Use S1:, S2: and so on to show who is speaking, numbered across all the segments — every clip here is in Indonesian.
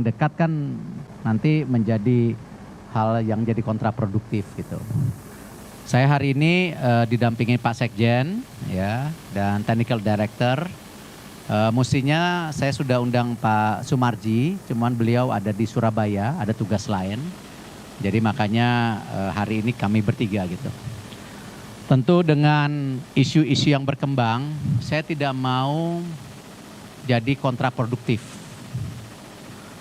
S1: dekat kan nanti menjadi hal yang jadi kontraproduktif gitu. Saya hari ini didampingi Pak Sekjen ya dan Technical Director. Mestinya saya sudah undang Pak Sumarji, cuman beliau ada di Surabaya, ada tugas lain. Jadi makanya hari ini kami bertiga gitu. Tentu dengan isu-isu yang berkembang, saya tidak mau jadi kontraproduktif.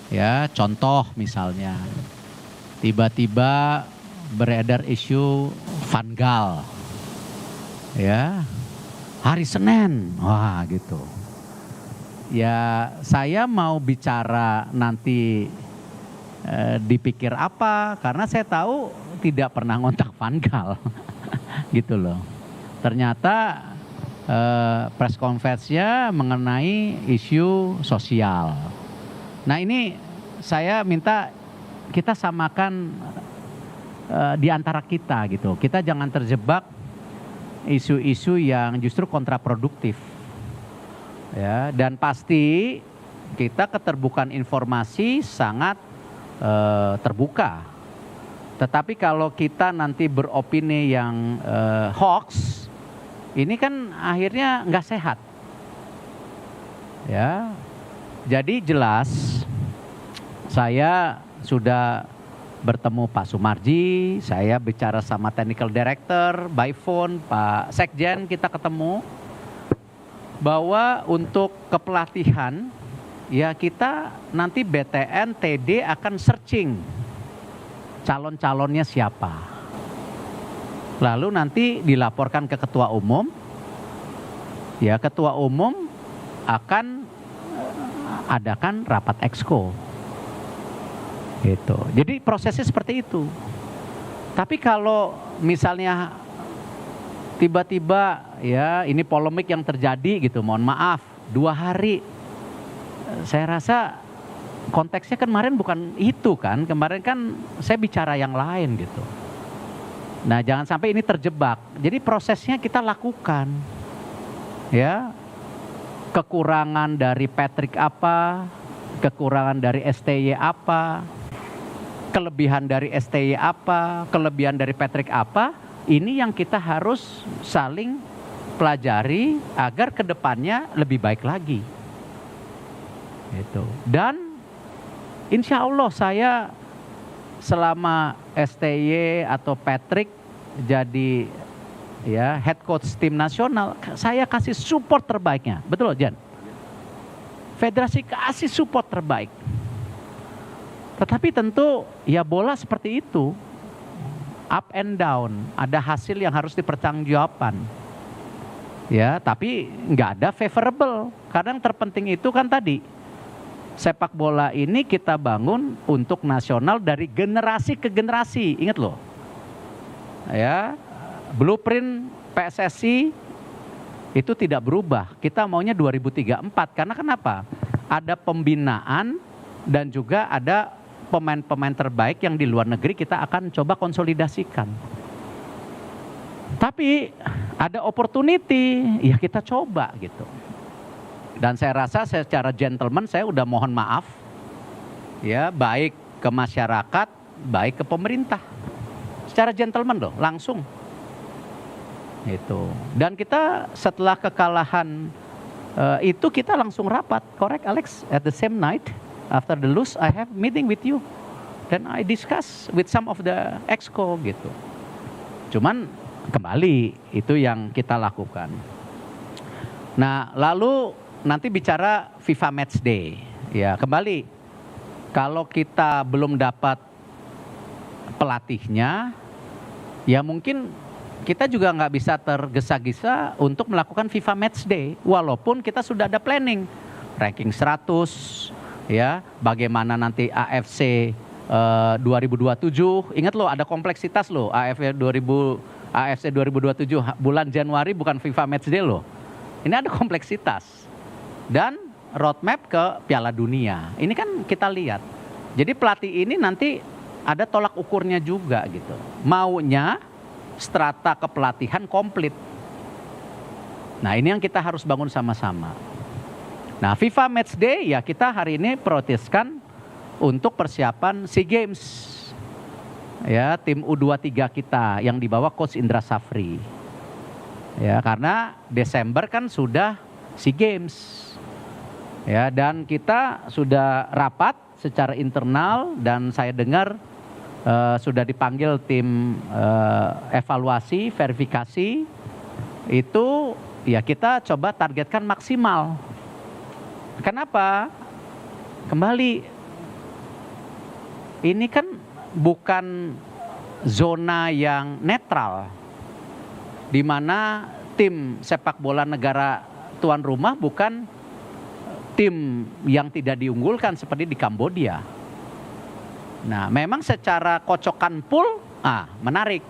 S1: Ya, contoh misalnya, tiba-tiba beredar isu Van Gaal, ya, hari Senin, wah gitu. Ya, saya mau bicara nanti dipikir apa, karena saya tahu tidak pernah ngontak Van Gaal, gitu loh. Ternyata press conference-nya mengenai isu sosial. Nah ini saya minta kita samakan di antara kita gitu. Kita jangan terjebak isu-isu yang justru kontraproduktif. Ya, dan pasti kita keterbukaan informasi sangat terbuka. Tetapi kalau kita nanti beropini yang hoax, ini kan akhirnya nggak sehat. Ya, jadi jelas saya sudah bertemu Pak Sumarji, saya bicara sama Technical Director, by phone, Pak Sekjen kita ketemu, bahwa untuk kepelatihan, ya kita nanti BTN, TD akan searching calon-calonnya siapa. Lalu nanti dilaporkan ke Ketua Umum, ya Ketua Umum akan adakan rapat exco. Gitu. Jadi prosesnya seperti itu. Tapi kalau misalnya tiba-tiba ya ini polemik yang terjadi gitu, mohon maaf 2 hari, saya rasa konteksnya kemarin bukan itu kan, kemarin kan saya bicara yang lain gitu. Nah jangan sampai ini terjebak, jadi prosesnya kita lakukan ya, kekurangan dari Patrick apa, kekurangan dari STY apa, kelebihan dari STY apa, kelebihan dari Patrick apa, ini yang kita harus saling pelajari agar kedepannya lebih baik lagi. Gitu. Dan insya Allah saya selama STY atau Patrick jadi ya head coach tim nasional, saya kasih support terbaiknya, betul Jan? Federasi kasih support terbaik. Tetapi tentu ya bola seperti itu, up and down, ada hasil yang harus dipertanggungjawabkan. Ya, tapi nggak ada favorable. Karena yang terpenting itu kan tadi, sepak bola ini kita bangun untuk nasional dari generasi ke generasi, ingat loh. Ya, blueprint PSSI itu tidak berubah. Kita maunya 2034. Karena kenapa? Ada pembinaan dan juga ada pemain-pemain terbaik yang di luar negeri kita akan coba konsolidasikan. Tapi ada opportunity, ya kita coba gitu. Dan saya rasa secara gentleman saya udah mohon maaf, ya baik ke masyarakat, baik ke pemerintah. Secara gentleman loh, langsung. Gitu. Dan kita setelah kekalahan itu kita langsung rapat, correct Alex? At the same night. After the lose, I have meeting with you. Then I discuss with some of the exco gitu. Cuman kembali itu yang kita lakukan. Nah lalu nanti bicara FIFA Match Day. Ya kembali, kalau kita belum dapat pelatihnya, ya mungkin kita juga nggak bisa tergesa-gesa untuk melakukan FIFA Match Day. Walaupun kita sudah ada planning, ranking 100, ya, bagaimana nanti AFC 2027, ingat loh ada kompleksitas loh, AFC 2027 bulan Januari bukan FIFA Matchday loh. Ini ada kompleksitas. Dan roadmap ke Piala Dunia. Ini kan kita lihat. Jadi pelatih ini nanti ada tolak ukurnya juga gitu. Maunya strata kepelatihan komplit. Nah ini yang kita harus bangun sama-sama. Nah FIFA Matchday ya kita hari ini proteskan untuk persiapan SEA Games. Ya, tim U23 kita yang dibawa Coach Indra Safri. Ya, karena Desember kan sudah SEA Games. Ya, dan kita sudah rapat secara internal dan saya dengar sudah dipanggil tim evaluasi, verifikasi. Itu ya kita coba targetkan maksimal. Kenapa? Kembali, ini kan bukan zona yang netral, di mana tim sepak bola negara tuan rumah bukan tim yang tidak diunggulkan seperti di Kambodia. Nah, memang secara kocokan pool, menarik,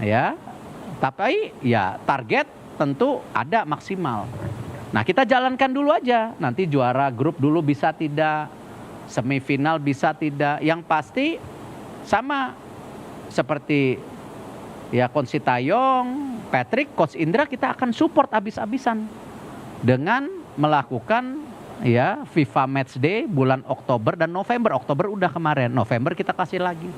S1: ya. Tapi ya target tentu ada maksimal. Nah, kita jalankan dulu aja. Nanti juara grup dulu bisa tidak, semifinal bisa tidak. Yang pasti sama seperti ya Coach Sintayong, Patrick, Coach Indra, kita akan support habis-habisan dengan melakukan ya FIFA Matchday bulan Oktober dan November. Oktober udah kemarin, November kita kasih lagi.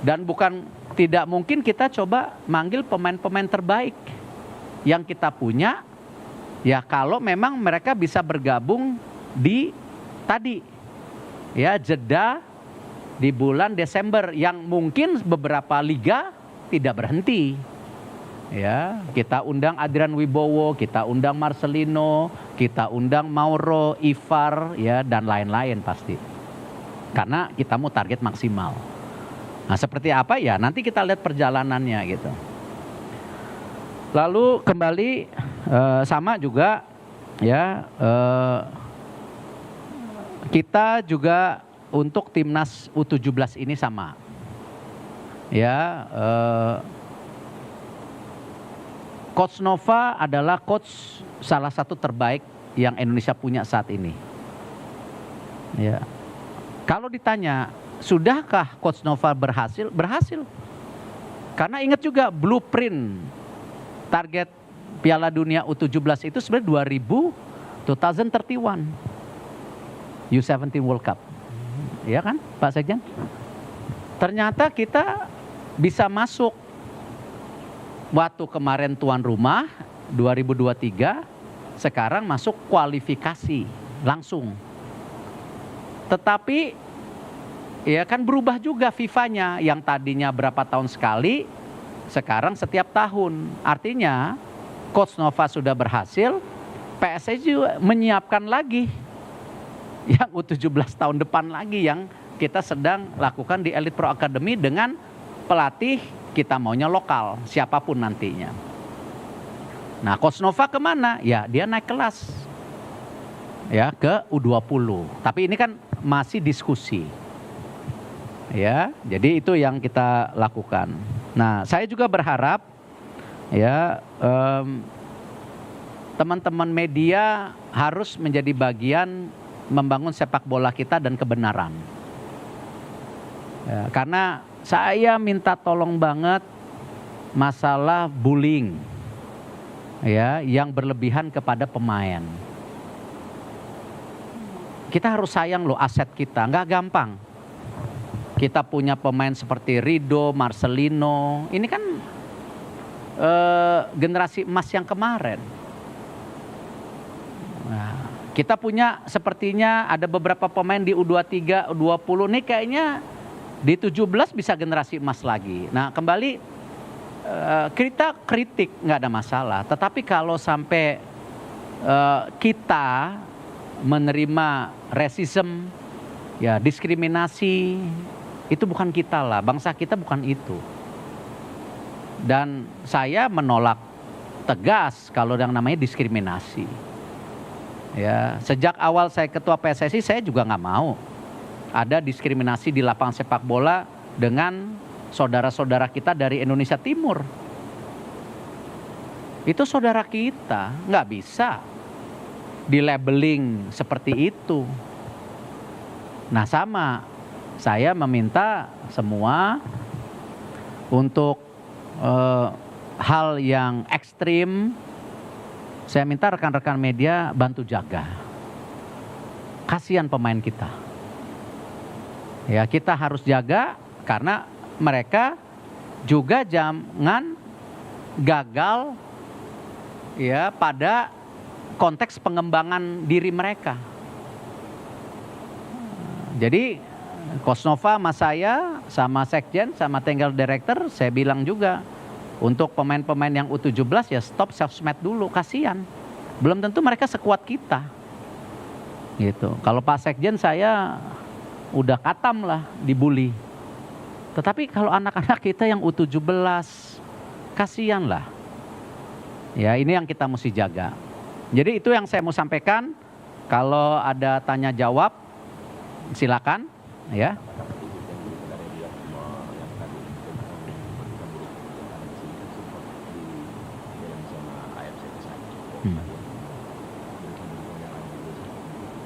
S1: Dan bukan tidak mungkin kita coba manggil pemain-pemain terbaik yang kita punya, ya kalau memang mereka bisa bergabung di tadi ya jeda di bulan Desember yang mungkin beberapa liga tidak berhenti. Ya, kita undang Adrian Wibowo, kita undang Marcelino, kita undang Mauro, Ivar, ya dan lain-lain pasti. Karena kita mau target maksimal. Nah, seperti apa ya? Nanti kita lihat perjalanannya gitu. Lalu kembali sama juga ya kita juga untuk timnas U17 ini sama. Ya, Coach Nova adalah coach salah satu terbaik yang Indonesia punya saat ini. Ya. Kalau ditanya, sudahkah Coach Nova berhasil? Berhasil. Karena ingat juga blueprint target Piala Dunia U17 itu sebenarnya 2031 U17 World Cup. Ya kan, Pak Sekjen? Ternyata kita bisa masuk waktu kemarin tuan rumah 2023, sekarang masuk kualifikasi langsung. Tetapi ya kan berubah juga FIFA-nya, yang tadinya berapa tahun sekali, sekarang setiap tahun. Artinya Coach Nova sudah berhasil, PSSI juga menyiapkan lagi yang U17 tahun depan lagi yang kita sedang lakukan di Elite Pro Academy dengan pelatih kita maunya lokal, siapapun nantinya. Nah, Coach Nova kemana? Ya, dia naik kelas. Ya, ke U20. Tapi ini kan masih diskusi. Ya, jadi itu yang kita lakukan. Nah, saya juga berharap ya teman-teman media harus menjadi bagian membangun sepak bola kita dan kebenaran. Ya, karena saya minta tolong banget masalah bullying ya yang berlebihan kepada pemain. Kita harus sayang loh aset kita, nggak gampang. Kita punya pemain seperti Rido, Marcelino, ini kan generasi emas yang kemarin. Nah, kita punya sepertinya ada beberapa pemain di U23, U20 nih kayaknya di 17 bisa generasi emas lagi. Nah, kembali kita kritik nggak ada masalah. Tetapi kalau sampai kita menerima racism, ya diskriminasi, itu bukan kita lah. Bangsa kita bukan itu. Dan saya menolak tegas kalau yang namanya diskriminasi. Ya, sejak awal saya ketua PSSI saya juga nggak mau ada diskriminasi di lapangan sepak bola dengan saudara-saudara kita dari Indonesia Timur. Itu saudara kita, nggak bisa di-labeling seperti itu. Nah, sama, saya meminta semua untuk hal yang ekstrim, saya minta rekan-rekan media bantu jaga. Kasihan pemain kita. Ya, kita harus jaga karena mereka juga jangan gagal ya pada konteks pengembangan diri mereka. Jadi Kosnova sama saya, sama Sekjen, sama Technical Director, saya bilang juga untuk pemain-pemain yang U17 ya stop sosmed dulu, kasihan. Belum tentu mereka sekuat kita. Gitu. Kalau Pak Sekjen saya udah katam lah dibully. Tetapi kalau anak-anak kita yang U17, kasihan lah. Ya, ini yang kita mesti jaga. Jadi itu yang saya mau sampaikan. Kalau ada tanya jawab, silakan ya.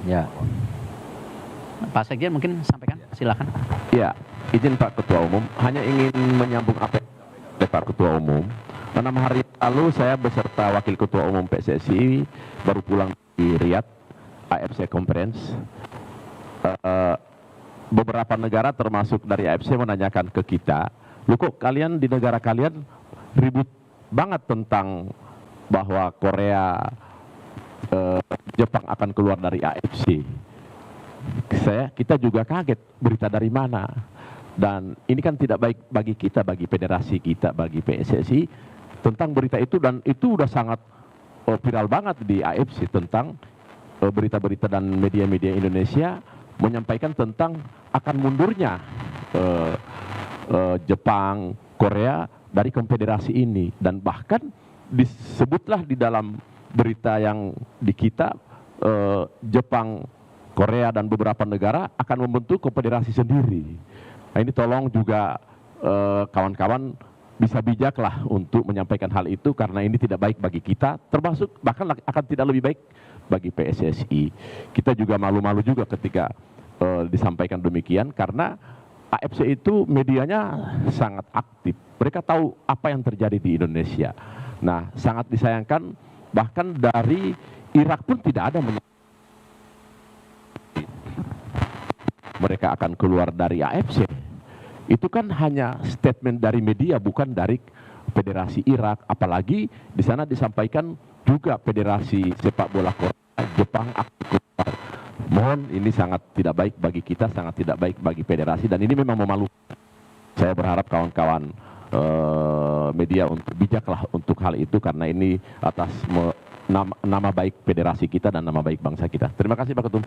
S1: Ya. Pak Sekjen mungkin sampaikan, silakan.
S2: Ya, izin Pak Ketua Umum, hanya ingin menyambung apa yang oleh Pak Ketua Umum. 6 hari lalu saya beserta Wakil Ketua Umum PSSI baru pulang di Riyadh, AFC Conference. Beberapa negara termasuk dari AFC menanyakan ke kita, "Loh kok kalian di negara kalian ribut banget tentang bahwa Korea, Jepang akan keluar dari AFC?" Kita juga kaget, berita dari mana? Dan ini kan tidak baik bagi kita, bagi federasi kita, bagi PSSI tentang berita itu, dan itu udah sangat viral banget di AFC tentang berita-berita dan media-media Indonesia menyampaikan tentang akan mundurnya Jepang, Korea dari konfederasi ini, dan bahkan disebutlah di dalam berita yang di kita Jepang, Korea dan beberapa negara akan membentuk konfederasi sendiri. Nah, ini tolong juga kawan-kawan bisa bijaklah untuk menyampaikan hal itu karena ini tidak baik bagi kita, termasuk bahkan akan tidak lebih baik bagi PSSI. Kita juga malu-malu juga ketika disampaikan demikian karena AFC itu medianya sangat aktif. Mereka tahu apa yang terjadi di Indonesia. Nah, sangat disayangkan bahkan dari Irak pun tidak ada mereka akan keluar dari AFC. Itu kan hanya statement dari media, bukan dari Federasi Irak. Apalagi di sana disampaikan juga Federasi Sepak Bola Korea, Jepang aktif keluar. Mohon, ini sangat tidak baik bagi kita, sangat tidak baik bagi federasi, dan ini memang memalukan. Saya berharap kawan-kawan media untuk bijaklah untuk hal itu karena ini atas nama baik federasi kita dan nama baik bangsa kita. Terima kasih Pak Ketum.